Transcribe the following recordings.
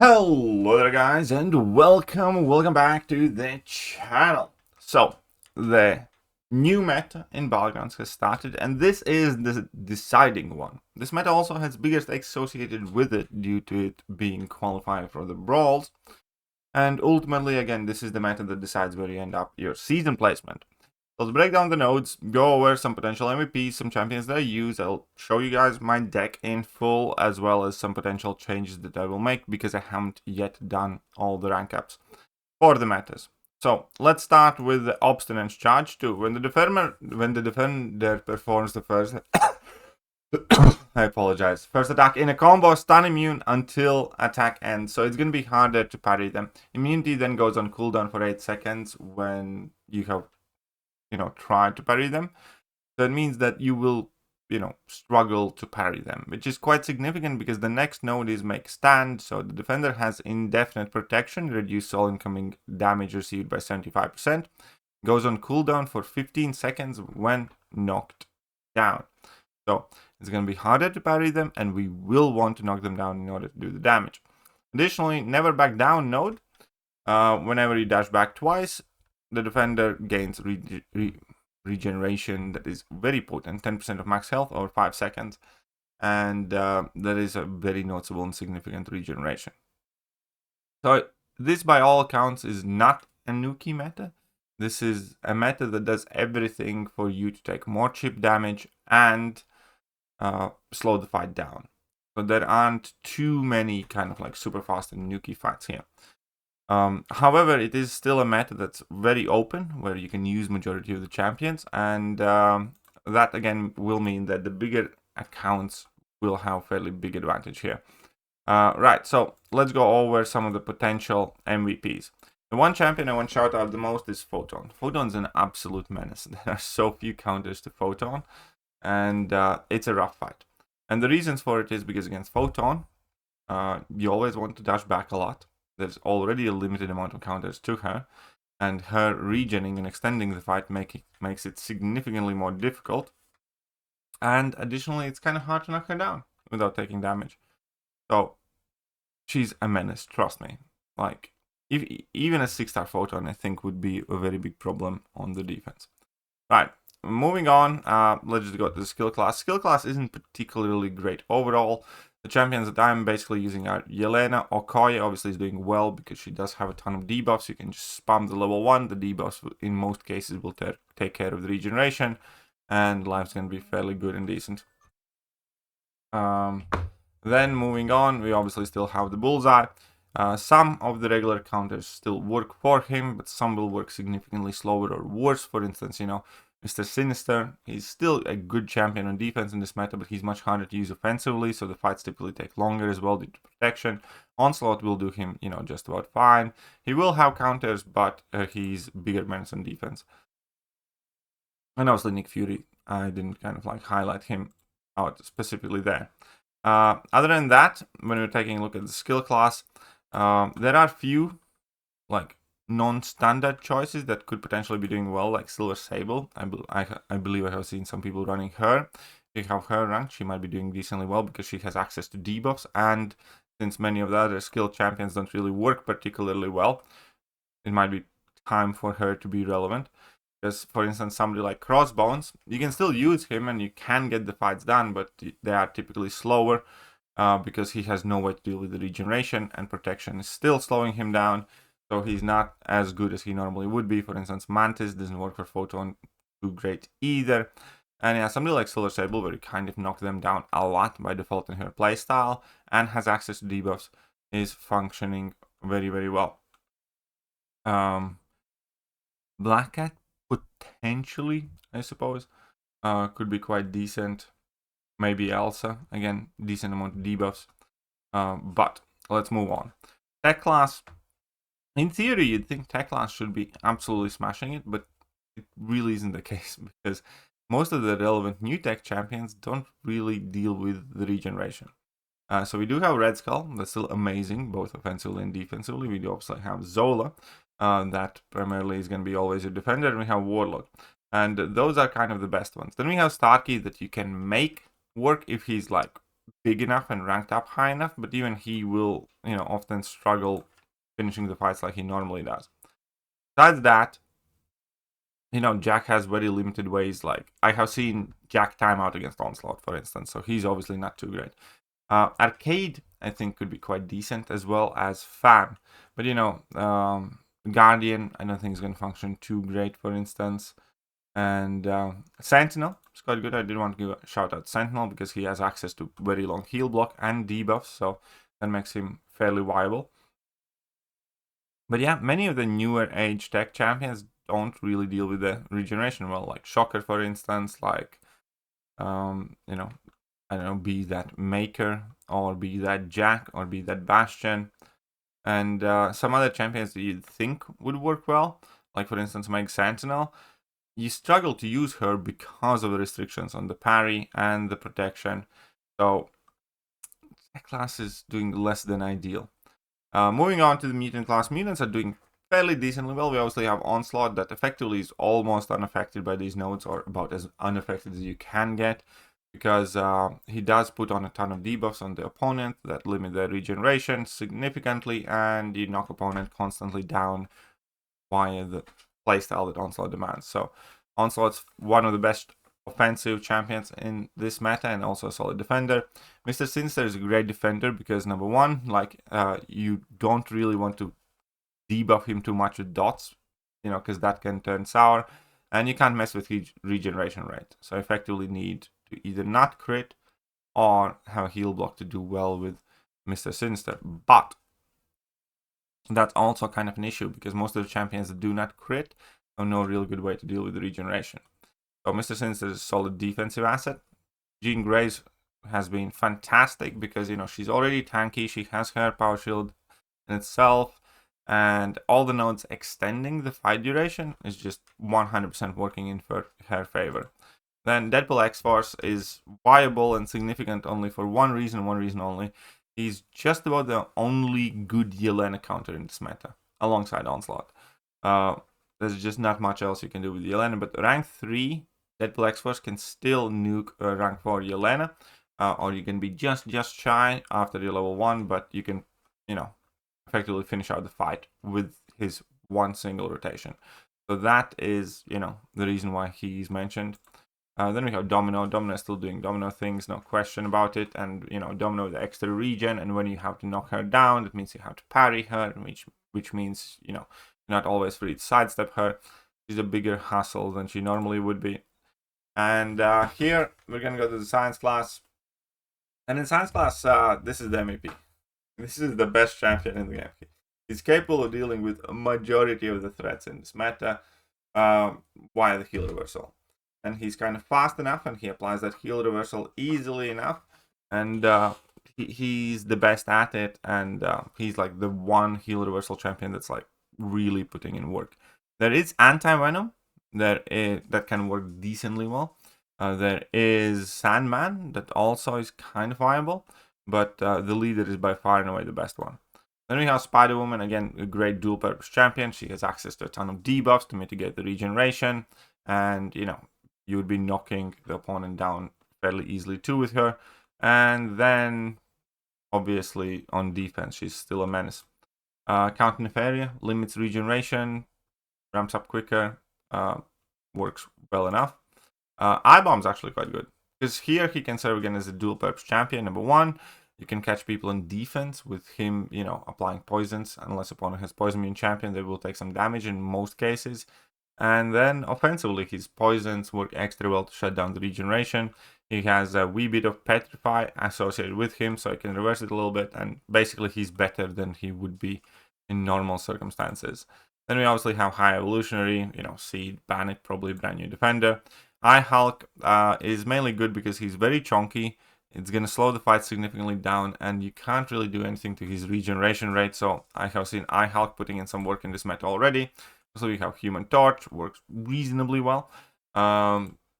Hello there guys and welcome back to the channel. So the new meta in Battlegrounds has started and this is the deciding one. This meta also has bigger stakes associated with it due to it being qualified for the brawls, and ultimately again this is the meta that decides where you end up your season placement. Let's break down the nodes, go over some potential MVPs, some champions that I use. I'll show you guys my deck in full, as well as some potential changes that I will make, because I haven't yet done all the rank ups for the metas. So let's start with the Obstinance charge 2. When the defender performs the first I apologize. First attack in a combo, stun immune until attack ends. So it's going to be harder to parry them. Immunity then goes on cooldown for 8 seconds when you have try to parry them. That means that you will, struggle to parry them, which is quite significant because the next node is make stand. So the defender has indefinite protection, reduce all incoming damage received by 75%, goes on cooldown for 15 seconds when knocked down. So it's going to be harder to parry them, and we will want to knock them down in order to do the damage. Additionally, never back down node. Whenever you dash back twice, the defender gains regeneration that is very potent, 10% of max health over 5 seconds, and that is a very noticeable and significant regeneration. So this, by all accounts, is not a nuki meta. This is a meta that does everything for you to take more chip damage and slow the fight down. So there aren't too many kind of like super fast and nuki fights here. However, it is still a meta that's very open, where you can use majority of the champions, and that again will mean that the bigger accounts will have fairly big advantage here. Right, so let's go over some of the potential MVPs. The one champion I want to shout out the most is Photon. Photon's an absolute menace. There are so few counters to Photon, and it's a rough fight. And the reasons for it is because against Photon, you always want to dash back a lot. There's already a limited amount of counters to her, and her regening and extending the fight makes it significantly more difficult. And additionally, it's kind of hard to knock her down without taking damage. So she's a menace, trust me. Like, even a 6-star Photon, I think, would be a very big problem on the defense. Right, moving on, let's just go to the skill class. Skill class isn't particularly great overall. The champions that I'm basically using are Yelena. Okoye obviously is doing well because she does have a ton of debuffs. You can just spam the level 1. The debuffs in most cases will take care of the regeneration, and life's going to be fairly good and decent. Then moving on, we obviously still have the Bullseye. Some of the regular counters still work for him, but some will work significantly slower or worse. For instance, Mr. Sinister, he's still a good champion on defense in this meta, but he's much harder to use offensively, so the fights typically take longer as well due to protection. Onslaught will do him, just about fine. He will have counters, but he's bigger menace on defense. And obviously Nick Fury, I didn't kind of like highlight him out specifically there. Other than that, when we're taking a look at the skill class, there are few like non-standard choices that could potentially be doing well, like Silver Sable. I believe I have seen some people running her. If you have her ranked, she might be doing decently well because she has access to debuffs, and since many of the other skilled champions don't really work particularly well, it might be time for her to be relevant. Because, for instance, somebody like Crossbones, you can still use him and you can get the fights done, but they are typically slower because he has no way to deal with the regeneration, and protection is still slowing him down. So he's not as good as he normally would be. For instance, Mantis doesn't work for Photon too great either. And yeah, somebody like Silver Sable, where you kind of knock them down a lot by default in her playstyle and has access to debuffs, is functioning very, very well. Black Cat, potentially, I suppose, could be quite decent. Maybe Elsa, again, decent amount of debuffs. But let's move on. Tech class. In theory, you'd think Tech class should be absolutely smashing it, but it really isn't the case because most of the relevant new tech champions don't really deal with the regeneration. So we do have Red Skull, that's still amazing, both offensively and defensively. We do also have Zola, that primarily is going to be always a defender, and we have Warlock. And those are kind of the best ones. Then we have Starkey that you can make work if he's like big enough and ranked up high enough, but even he will, often struggle finishing the fights like he normally does. Besides that, Jack has very limited ways. Like, I have seen Jack time out against Onslaught, for instance, so he's obviously not too great. Arcade, I think, could be quite decent, as well as Fan. But, Guardian, I don't think is going to function too great, for instance. And Sentinel is quite good. I did want to give a shout out Sentinel because he has access to very long heal block and debuffs, so that makes him fairly viable. But yeah, many of the newer age tech champions don't really deal with the regeneration well, like Shocker, for instance, like, I don't know, be that Maker, or be that Jack, or be that Bastion. And some other champions that you'd think would work well, like, for instance, Meg Sentinel, you struggle to use her because of the restrictions on the parry and the protection. So that class is doing less than ideal. Moving on to the Mutant class, Mutants are doing fairly decently well. We obviously have Onslaught that effectively is almost unaffected by these nodes, or about as unaffected as you can get, because he does put on a ton of debuffs on the opponent that limit their regeneration significantly, and you knock opponent constantly down via the playstyle that Onslaught demands. So Onslaught's one of the best offensive champions in this meta, and also a solid defender. Mr. Sinister is a great defender because, number one, like, you don't really want to debuff him too much with dots, because that can turn sour, and you can't mess with his regeneration rate. So effectively need to either not crit or have a heal block to do well with Mr. Sinister. But that's also kind of an issue because most of the champions that do not crit have no real good way to deal with the regeneration. So Mr. Sinister is a solid defensive asset. Jean Grey's has been fantastic because, she's already tanky. She has her power shield in itself, and all the nodes extending the fight duration is just 100% working in her favor. Then Deadpool X-Force is viable and significant only for one reason only. He's just about the only good Yelena counter in this meta, alongside Onslaught. There's just not much else you can do with Yelena, but rank 3 Deadpool X-Force can still nuke rank 4 Yelena, or you can be just shy after you're level 1, but you can, effectively finish out the fight with his one single rotation. So that is, the reason why he's mentioned. Then we have Domino. Domino is still doing Domino things, no question about it. And, Domino with the extra regen, and when you have to knock her down, that means you have to parry her, which means, you're not always free to sidestep her. She's a bigger hassle than she normally would be. And here, we're going to go to the Science class. And in Science class, this is the MVP. This is the best champion in the game. He's capable of dealing with a majority of the threats in this meta via the heal reversal. And he's kind of fast enough, and he applies that heal reversal easily enough. And he's the best at it, and he's like the one heal reversal champion that's like really putting in work. There is anti-venom that can work decently well. There is Sandman that also is kind of viable, but the leader is by far and away the best one. Then we have Spider-Woman, again, a great dual-purpose champion. She has access to a ton of debuffs to mitigate the regeneration, and, you would be knocking the opponent down fairly easily too with her. And then, obviously, on defense, she's still a menace. Count Nefaria limits regeneration, ramps up quicker, works well enough. I-Bomb's actually quite good, because here he can serve again as a dual-purpose champion. Number one, you can catch people in defense with him, applying poisons. Unless opponent has poison immune champion, they will take some damage in most cases. And then offensively, his poisons work extra well to shut down the regeneration. He has a wee bit of Petrify associated with him, so I can reverse it a little bit. And basically, he's better than he would be in normal circumstances. Then we obviously have High Evolutionary, Seed, Bannock, probably brand new defender. Hulk is mainly good because he's very chunky. It's going to slow the fight significantly down, and you can't really do anything to his regeneration rate. So I have seen Hulk putting in some work in this meta already. So we have Human Torch, works reasonably well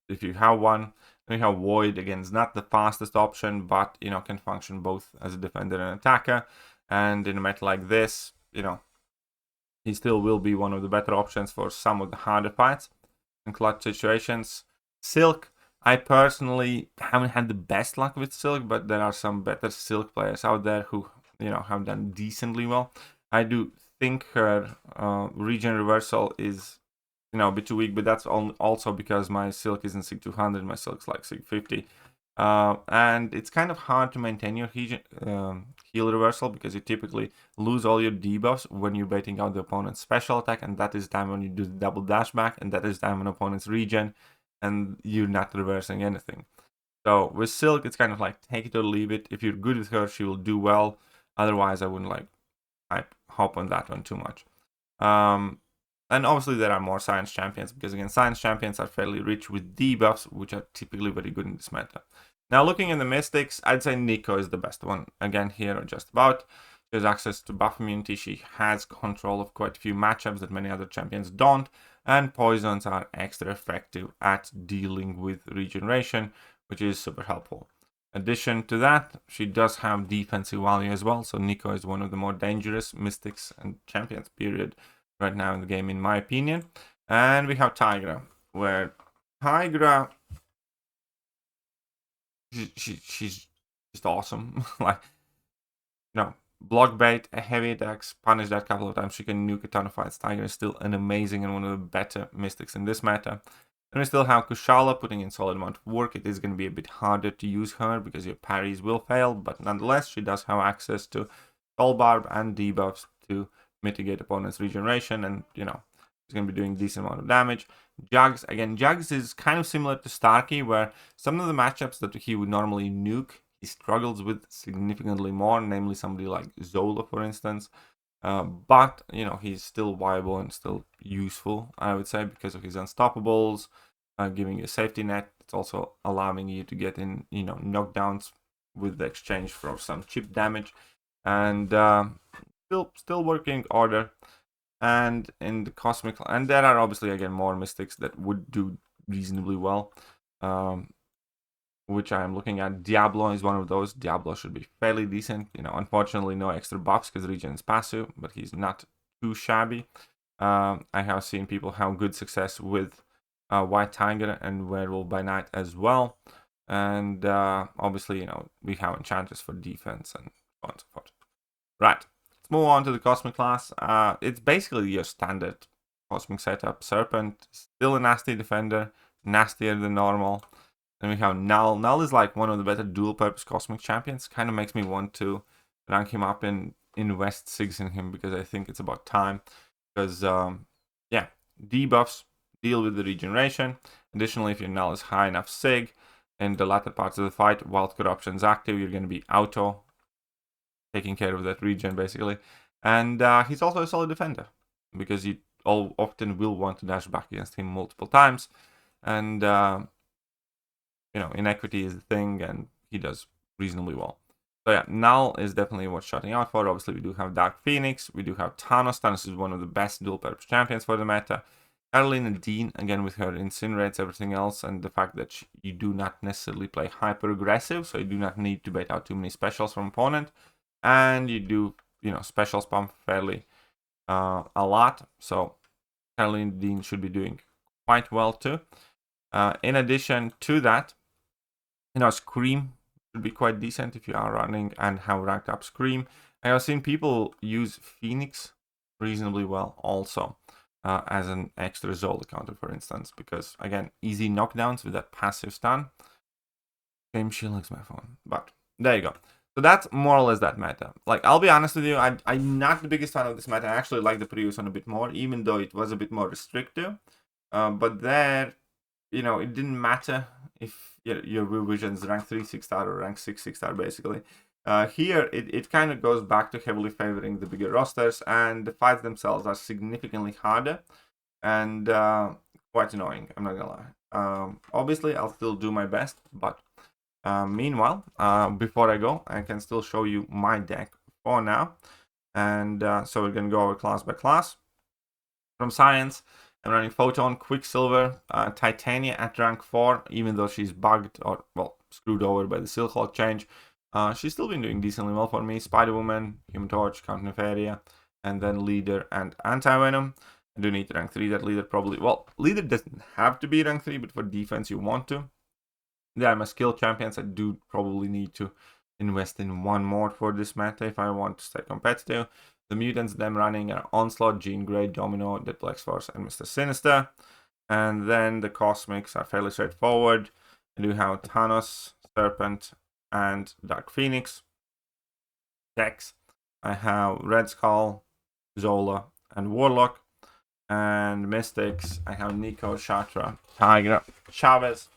if you have one. Then we have Void, again, it's not the fastest option, but, can function both as a defender and attacker. And in a meta like this, he still will be one of the better options for some of the harder fights and clutch situations. Silk, I personally haven't had the best luck with Silk, but there are some better Silk players out there who, have done decently well. I do think her regen reversal is, a bit too weak, but that's also because my Silk isn't Sig 200, my Silk's like Sig 50. And it's kind of hard to maintain your heal reversal because you typically lose all your debuffs when you're baiting out the opponent's special attack, and that is time when you do the double dash back, and that is time when opponent's regen, and you're not reversing anything. So with Silk, it's kind of like take it or leave it. If you're good with her, she will do well. Otherwise, I wouldn't hop on that one too much. And obviously there are more science champions, because again, science champions are fairly rich with debuffs, which are typically very good in this meta. Now looking in the mystics, I'd say Nico is the best one. Again, here or just about. She has access to buff immunity, she has control of quite a few matchups that many other champions don't, and poisons are extra effective at dealing with regeneration, which is super helpful. Addition to that, she does have defensive value as well, so Nico is one of the more dangerous mystics and champions, period, right now in the game, in my opinion. And we have Tigra, where Tigra, she's just awesome. Like, block bait, heavy attacks, punish that a couple of times, she can nuke a ton of fights. Tigra is still an amazing and one of the better mystics in this meta. And we still have Kushala putting in solid amount of work. It is going to be a bit harder to use her because your parries will fail, but nonetheless, she does have access to Soul Barb and debuffs to mitigate opponent's regeneration, and she's going to be doing a decent amount of damage. Jugs, again, Jugs is kind of similar to Starkey, where some of the matchups that he would normally nuke, he struggles with significantly more, namely somebody like Zola, for instance. But he's still viable and still useful, I would say, because of his unstoppables, giving you a safety net. It's also allowing you to get in knockdowns with the exchange for some chip damage, and still working order. And in the cosmic, and there are obviously again more mystics that would do reasonably well, which I am looking at. Diablo is one of those. Diablo should be fairly decent. Unfortunately, no extra buffs because regen is passive, but he's not too shabby. I have seen people have good success with White Tiger and Werewolf by Night as well. And obviously, we have enchanters for defense and so on and so forth. Right, let's move on to the Cosmic class. It's basically your standard Cosmic setup. Serpent, still a nasty defender, nastier than normal. Then we have Null. Null is like one of the better dual-purpose Cosmic champions. Kind of makes me want to rank him up and invest SIGs in him, because I think it's about time. Because, debuffs deal with the regeneration. Additionally, if your Null is high enough SIG in the latter parts of the fight, while Corruption is active, you're going to be auto taking care of that regen, basically. And he's also a solid defender, because you often will want to dash back against him multiple times. And inequity is the thing, and he does reasonably well. So yeah, Null is definitely worth shouting out for. Obviously, we do have Dark Phoenix, we do have Thanos. Thanos is one of the best dual-purpose champions for the meta. Carolina Dean, again with her incinerates, everything else, and the fact that you do not necessarily play hyper-aggressive, so you do not need to bait out too many specials from opponent, and you do, special spam fairly a lot, so Carolina Dean should be doing quite well too. In addition to that, Scream should be quite decent if you are running and have ranked up Scream. I have seen people use Phoenix reasonably well also as an extra Zola counter, for instance, because again, easy knockdowns with that passive stun. Game shielding's my phone, but there you go. So that's more or less that meta. Like, I'll be honest with you, I'm not the biggest fan of this meta. I actually like the previous one a bit more, even though it was a bit more restrictive. But there, it didn't matter if your Will Vision's rank 3 6-star or rank 6 6-star, basically. Here, it kind of goes back to heavily favoring the bigger rosters, and the fights themselves are significantly harder and quite annoying, I'm not gonna lie. Obviously, I'll still do my best, but meanwhile, before I go, I can still show you my deck for now. And so we're going to go over class by class. From Science, I'm running Photon, Quicksilver, Titania at rank 4, even though she's bugged or, screwed over by the Silkhawk change. She's still been doing decently well for me. Spider-Woman, Human Torch, Count Nefaria, and then Leader and Anti-Venom. I do need rank 3 that Leader probably. Well, Leader doesn't have to be rank 3, but for defense you want to. They are my skill champions. I do probably need to invest in one more for this meta if I want to stay competitive. The mutants them running are Onslaught, Jean Grey, Domino, Deadpool X-Force, and Mr. Sinister. And then the cosmics are fairly straightforward. I do have Thanos, Serpent, and Dark Phoenix. Decks, I have Red Skull, Zola, and Warlock. And Mystics, I have Nico, Shatra, Tigra, Chavez,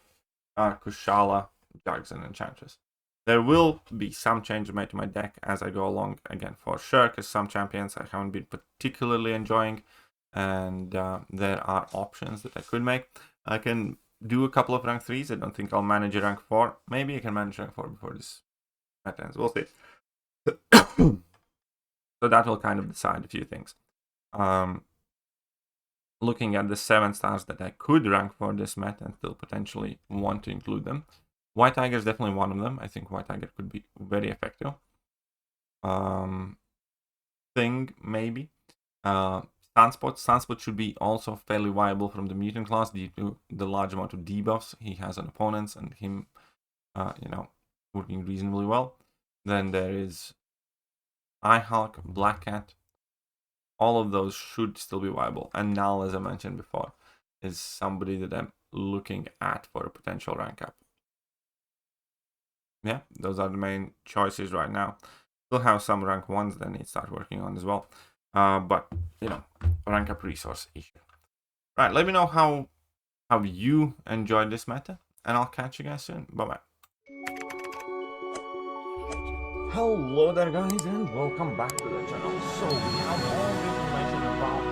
Kushala, Jugs, and Enchantress. There will be some changes made to my deck as I go along, again, for sure, because some champions I haven't been particularly enjoying, and there are options that I could make. I can do a couple of rank 3s. I don't think I'll manage a rank 4. Maybe I can manage rank 4 before this meta ends. We'll see. So that will kind of decide a few things. Looking at the 7 stars that I could rank for this meta and still potentially want to include them. White Tiger is definitely one of them. I think White Tiger could be very effective. Thing, maybe. Sunspot. Sunspot should be also fairly viable from the Mutant class due to the large amount of debuffs he has on opponents and him, working reasonably well. Then there is iHulk, Black Cat. All of those should still be viable. And Null, as I mentioned before, is somebody that I'm looking at for a potential rank up. Yeah, those are the main choices right now. Still have some rank 1s that I need to start working on as well. But, rank up resource issue. Right, let me know how you enjoyed this meta, and I'll catch you guys soon. Bye-bye. Hello there guys, and welcome back to the channel. So we have all the information about